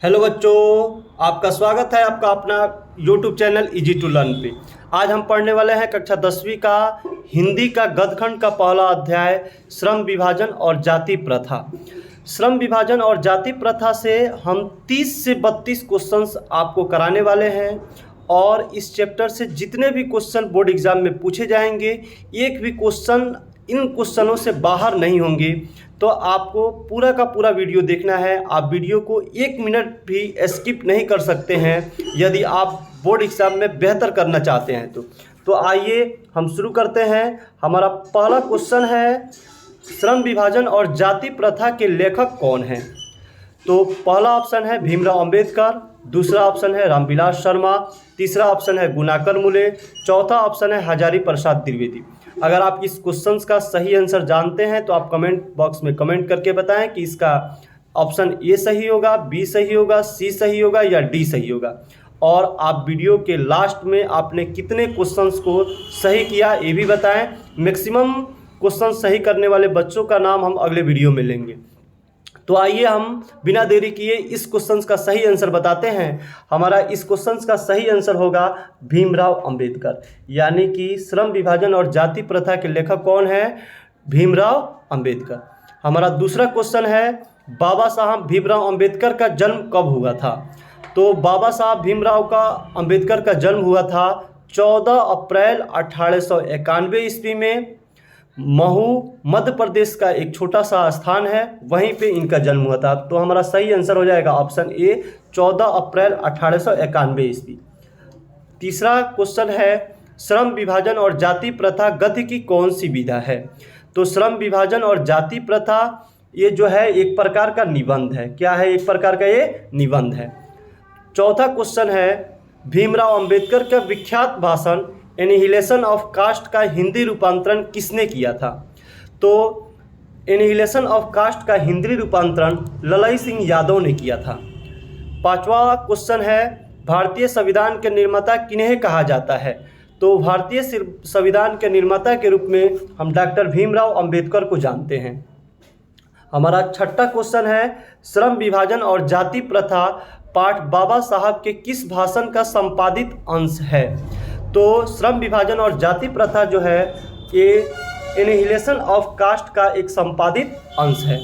Hello बच्चों, आपका स्वागत है आपका अपना YouTube channel easy to learn पे। आज हम पढ़ने वाले हैं कक्षा 10वीं का हिंदी का गद्यखंड का पहला अध्याय श्रम विभाजन और जाति प्रथा। श्रम विभाजन और जाति प्रथा से हम 30 से 32 क्वेश्चंस आपको कराने वाले हैं और इस चैप्टर से जितने भी क्वेश्चन बोर्ड एग्जाम में पूछे जाएंगे एक भी क्वेश्चन इन क्वेश्चनों से बाहर नहीं होंगे। तो आपको पूरा का पूरा वीडियो देखना है। आप वीडियो को 1 मिनट भी स्किप नहीं कर सकते हैं यदि आप बोर्ड एग्जाम में बेहतर करना चाहते हैं तो आइए हम शुरू करते हैं। हमारा पहला क्वेश्चन है, श्रम विभाजन और जाति प्रथा के लेखक कौन हैं? तो पहला ऑप्शन है भीमराव अंबेडकर, दूसरा ऑप्शन है रामविलास शर्मा, तीसरा ऑप्शन है गुणाकर मुले, चौथा ऑप्शन है हजारी प्रसाद द्विवेदी। अगर आप इस क्वेश्चन का सही आंसर जानते हैं तो आप कमेंट बॉक्स में कमेंट करके बताएं कि इसका ऑप्शन ए सही होगा, बी सही होगा, सी सही होगा या डी सही होगा। और आप वीडियो के लास्ट में आपने कितने क्वेश्चंस को सही किया ये भी बताएं। मैक्सिमम क्वेश्चन सही करने वाले बच्चों का नाम हम अगले वीडियो में लेंगे। तो आइए हम बिना देरी किए इस क्वेश्चन का सही आंसर बताते हैं। हमारा इस क्वेश्चन का सही आंसर होगा भीमराव अंबेडकर, यानी कि श्रम विभाजन और जाति प्रथा के लेखक कौन है? भीमराव अंबेडकर। हमारा दूसरा क्वेश्चन है, बाबा साहब भीमराव अंबेडकर का जन्म कब हुआ था? तो बाबा साहब भीमराव का अंबेडकर का जन्म हुआ था 14 अप्रैल 1891 ईस्वी में। महू मध्य प्रदेश का एक छोटा सा स्थान है, वहीं पे इनका जन्म हुआ था। तो हमारा सही आंसर हो जाएगा ऑप्शन ए 14 अप्रैल 1891 ईस्वी। तीसरा क्वेश्चन है, श्रम विभाजन और जाति प्रथा गद्य की कौन सी विधा है? तो श्रम विभाजन और जाति प्रथा ये जो है एक प्रकार का निबंध है। क्या है? एक प्रकार का ये निबंध है। चौथा क्वेश्चन है, भीमराव अंबेडकर का विख्यात भाषण एनिहिलेशन ऑफ कास्ट का हिंदी रूपांतरण किसने किया था? तो एनिहिलेशन ऑफ कास्ट का हिंदी रूपांतरण ललई सिंह यादव ने किया था। पांचवा क्वेश्चन है, भारतीय संविधान के निर्माता किन्हें कहा जाता है? तो भारतीय संविधान के निर्माता के रूप में हम डॉक्टर भीमराव अंबेडकर को जानते हैं। हमारा छठा क्वेश्चन है, श्रम विभाजन और जाति प्रथा पाठ बाबा साहब के किस भाषण का संपादित अंश है? तो श्रम विभाजन और जाति प्रथा जो है ये एनिहिलेशन ऑफ कास्ट का एक संपादित अंश है।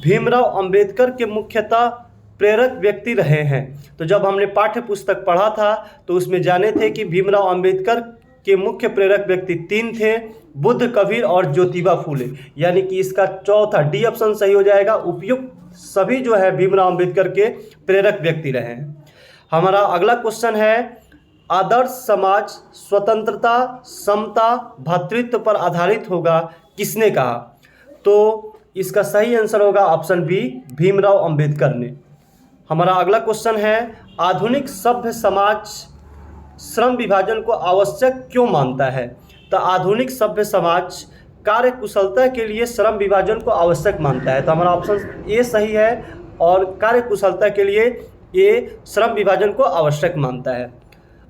भीमराव अंबेडकर के मुख्यतः प्रेरक व्यक्ति रहे हैं। तो जब हमने पाठ्य पुस्तक पढ़ा था तो उसमें जाने थे कि भीमराव अंबेडकर के मुख्य प्रेरक व्यक्ति 3 थे, बुद्ध, कबीर और ज्योतिबा फूले। यानी कि इसका चौथा डी ऑप्शन सही हो जाएगा। उपयुक्त सभी जो है भीमराव अंबेडकर के प्रेरक व्यक्ति रहे हैं। हमारा अगला क्वेश्चन है, आदर्श समाज स्वतंत्रता, समता, भ्रातृत्व पर आधारित होगा किसने कहा? तो इसका सही आंसर होगा ऑप्शन बी भीमराव अंबेडकर ने। हमारा अगला क्वेश्चन है, आधुनिक सभ्य समाज श्रम विभाजन को आवश्यक क्यों मानता है? तो आधुनिक सभ्य समाज कार्य कुशलता के लिए श्रम विभाजन को आवश्यक मानता है। तो हमारा ऑप्शन ए सही है और कार्य कुशलता के लिए ये श्रम विभाजन को आवश्यक मानता है।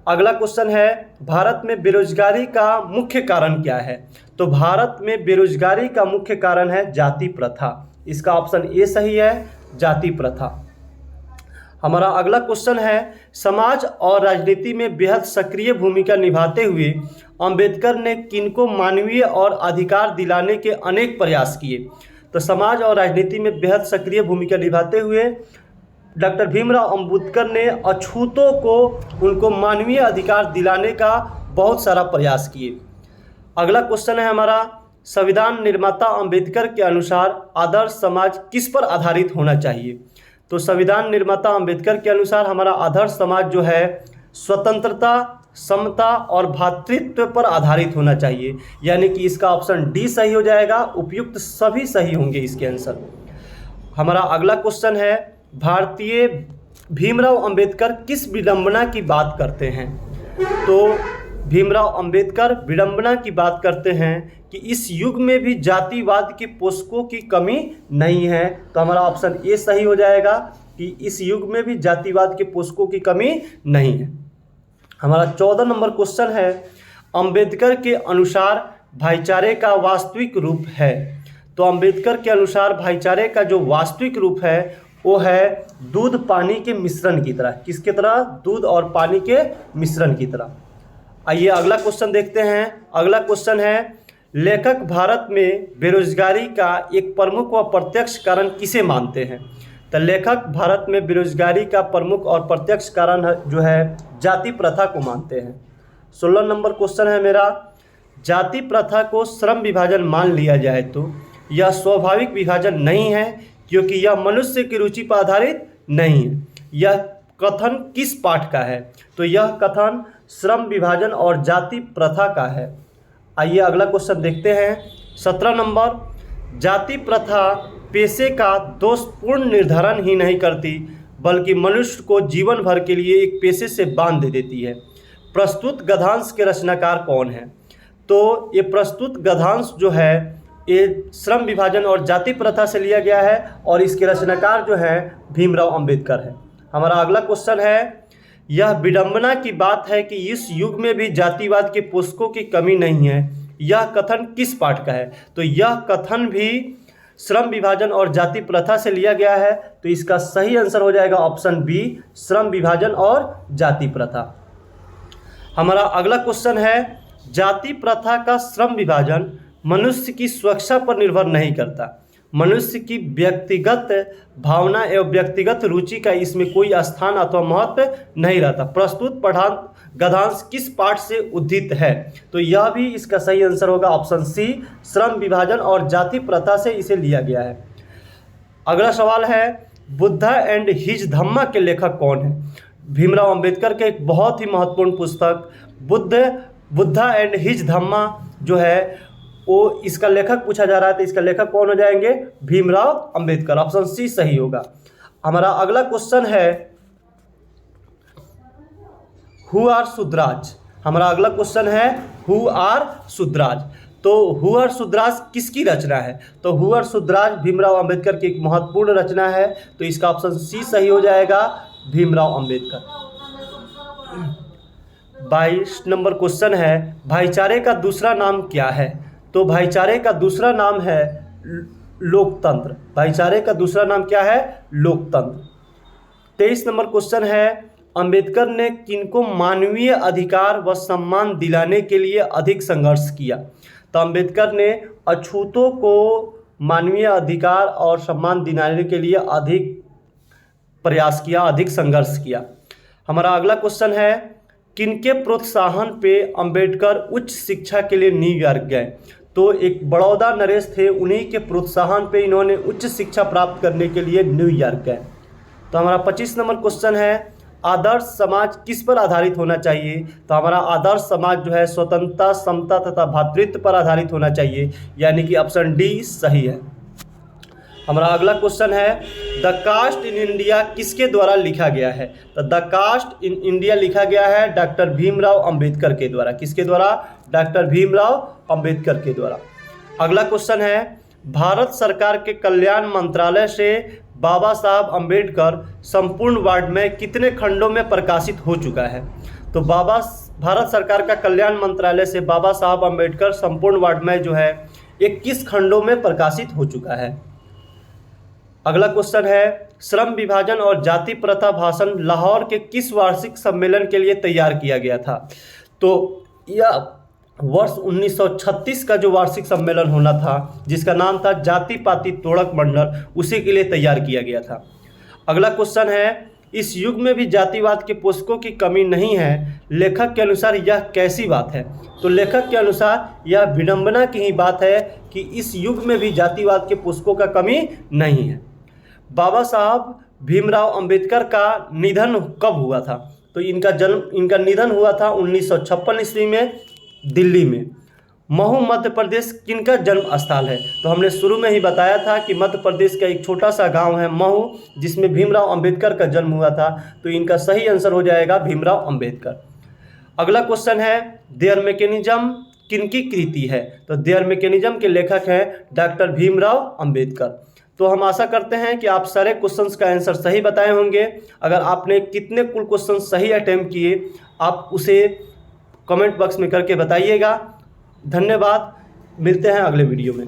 अगला क्वेश्चन है, भारत में बेरोजगारी का मुख्य कारण क्या है? तो भारत में बेरोजगारी का मुख्य कारण है जाति प्रथा। इसका ऑप्शन ए सही है, जाति प्रथा। हमारा अगला क्वेश्चन है, समाज और राजनीति में बेहद सक्रिय भूमिका निभाते हुए अंबेडकर ने किनको मानवीय और अधिकार दिलाने के अनेक प्रयास किए? तो समाज और राजनीति में बेहद सक्रिय भूमिका निभाते हुए डॉक्टर भीमराव अंबेडकर ने अछूतों को उनको मानवीय अधिकार दिलाने का बहुत सारा प्रयास किए। अगला क्वेश्चन है हमारा, संविधान निर्माता अंबेडकर के अनुसार आदर्श समाज किस पर आधारित होना चाहिए? तो संविधान निर्माता अंबेडकर के अनुसार हमारा आदर्श समाज जो है स्वतंत्रता, समता और भ्रातृत्व पर आधारित होना चाहिए। यानी कि इसका ऑप्शन डी सही हो जाएगा। उपयुक्त सभी सही होंगे इसके आंसर। हमारा अगला क्वेश्चन है, भारतीय भीमराव अंबेडकर किस विडंबना की बात करते हैं? तो भीमराव अंबेडकर विडंबना की बात करते हैं कि इस युग में भी जातिवाद के पोषकों की कमी नहीं है। तो हमारा ऑप्शन ए सही हो जाएगा कि इस युग में भी जातिवाद के पोषकों की कमी नहीं है। हमारा 14 नंबर क्वेश्चन है, अंबेडकर के अनुसार भाईचारे का वास्तविक रूप है? तो अंबेडकर के अनुसार भाईचारे का जो वास्तविक रूप है वो है दूध पानी के मिश्रण की तरह। किसके तरह? दूध और पानी के मिश्रण की तरह। आइए अगला क्वेश्चन देखते हैं। अगला क्वेश्चन है, लेखक भारत में बेरोजगारी का एक प्रमुख व प्रत्यक्ष कारण किसे मानते हैं? तो लेखक भारत में बेरोजगारी का प्रमुख और प्रत्यक्ष कारण जो है जाति प्रथा को मानते हैं। 16 नंबर क्वेश्चन है मेरा, जाति प्रथा को श्रम विभाजन मान लिया जाए तो यह स्वाभाविक विभाजन नहीं है क्योंकि यह मनुष्य की रुचि पर आधारित नहीं है। यह कथन किस पाठ का है? तो यह कथन श्रम विभाजन और जाति प्रथा का है। आइए अगला क्वेश्चन देखते हैं। 17 नंबर, जाति प्रथा पेशे का दोषपूर्ण निर्धारण ही नहीं करती बल्कि मनुष्य को जीवन भर के लिए एक पेशे से बांध देती है। प्रस्तुत गद्यांश के रचनाकार कौन है? तो ये प्रस्तुत गद्यांश जो है ये श्रम विभाजन और जाति प्रथा से लिया गया है और इसके रचनाकार जो है भीमराव अंबेडकर है। हमारा अगला क्वेश्चन है, यह विडंबना की बात है कि इस युग में भी जातिवाद के पोषकों की कमी नहीं है। यह कथन किस पाठ का है? तो यह कथन भी श्रम विभाजन और जाति प्रथा से लिया गया है। तो इसका सही आंसर हो जाएगा ऑप्शन बी, श्रम विभाजन और जाति प्रथा। हमारा अगला क्वेश्चन है, जाति प्रथा का श्रम विभाजन मनुष्य की सुरक्षा पर निर्भर नहीं करता। मनुष्य की व्यक्तिगत भावना एवं व्यक्तिगत रुचि का इसमें कोई स्थान अथवा महत्व नहीं रहता। प्रस्तुत गद्यांश किस पाठ से उद्धृत है? तो यह भी इसका सही आंसर होगा ऑप्शन सी, श्रम विभाजन और जाति प्रथा से इसे लिया गया है। अगला सवाल है, बुद्धा एंड हिज धम्मा के लेखक कौन है? भीमराव अंबेडकर के एक बहुत ही महत्वपूर्ण पुस्तक बुद्धा एंड हिज धम्मा जो है वो इसका लेखक पूछा जा रहा है। तो इसका लेखक कौन हो जाएंगे? भीमराव अंबेडकर। ऑप्शन सी सही होगा। हमारा अगला क्वेश्चन है, हु आर सुद्राज? हमारा अगला क्वेश्चन है, हु आर सुद्राज? तो हु आर सुद्राज किसकी रचना है? तो हु आर सुद्राज भीमराव अंबेडकर की एक महत्वपूर्ण रचना है। तो इसका ऑप्शन सी सही हो जाएगा, भीमराव अंबेडकर। 22 नंबर क्वेश्चन है, भाईचारे का दूसरा नाम क्या है? तो भाईचारे का दूसरा नाम है लोकतंत्र। भाईचारे का दूसरा नाम क्या है? लोकतंत्र। 23 नंबर क्वेश्चन है, अंबेडकर ने किनको मानवीय अधिकार व सम्मान दिलाने के लिए अधिक संघर्ष किया? तो अंबेडकर ने अछूतों को मानवीय अधिकार और सम्मान दिलाने के लिए अधिक प्रयास किया, अधिक संघर्ष किया। हमारा अगला क्वेश्चन है, किनके प्रोत्साहन पे अंबेडकर उच्च शिक्षा के लिए न्यूयॉर्क गए? तो एक बड़ौदा नरेश थे, उन्हीं के प्रोत्साहन पे इन्होंने उच्च शिक्षा प्राप्त करने के लिए न्यूयॉर्क गए। तो हमारा 25 नंबर क्वेश्चन है, आदर्श समाज किस पर आधारित होना चाहिए? तो हमारा आदर्श समाज जो है स्वतंत्रता, समता तथा भ्रातृत्व पर आधारित होना चाहिए, यानी कि ऑप्शन डी सही है। हमारा अगला क्वेश्चन है, द कास्ट इन इंडिया किसके द्वारा लिखा गया है? तो द कास्ट इन इंडिया लिखा गया है डॉक्टर भीमराव अंबेडकर के द्वारा। किसके द्वारा? डॉक्टर भीमराव अंबेडकर के द्वारा। अगला क्वेश्चन है, भारत सरकार के कल्याण मंत्रालय से बाबा साहब अंबेडकर संपूर्ण वार्ड में कितने खंडों में प्रकाशित हो चुका है? तो भारत सरकार का कल्याण मंत्रालय से बाबा साहब अंबेडकर संपूर्ण वार्ड में जो है 21 खंडों में प्रकाशित हो चुका है। अगला क्वेश्चन है, श्रम विभाजन और जाति प्रथा भाषण लाहौर के किस वार्षिक सम्मेलन के लिए तैयार किया गया था? तो यह वर्ष 1936 का जो वार्षिक सम्मेलन होना था, जिसका नाम था जाति पाति तोड़क मंडल, उसी के लिए तैयार किया गया था। अगला क्वेश्चन है, इस युग में भी जातिवाद के पोषकों की कमी नहीं है, लेखक के अनुसार यह कैसी बात है? तो लेखक के अनुसार यह विडंबना की ही बात है कि इस युग में भी जातिवाद के पोषकों का कमी नहीं है। बाबा साहब भीमराव अंबेडकर का निधन कब हुआ था? तो इनका निधन हुआ था 1956 ईस्वी में दिल्ली में। महू मध्य प्रदेश किनका जन्म स्थल है? तो हमने शुरू में ही बताया था कि मध्य प्रदेश का एक छोटा सा गांव है महू, जिसमें भीमराव अंबेडकर का जन्म हुआ था। तो इनका सही आंसर हो जाएगा भीमराव अंबेडकर। अगला क्वेश्चन है, देयर मैकेनिज्म किनकी कृति है? तो देयर मैकेनिज्म के लेखक हैं डॉक्टर भीमराव अंबेडकर। तो हम आशा करते हैं कि आप सारे क्वेश्चंस का आंसर सही बताए होंगे। अगर आपने कितने कुल क्वेश्चन सही अटेम्प्ट किए, आप उसे कमेंट बॉक्स में करके बताइएगा। धन्यवाद, मिलते हैं अगले वीडियो में।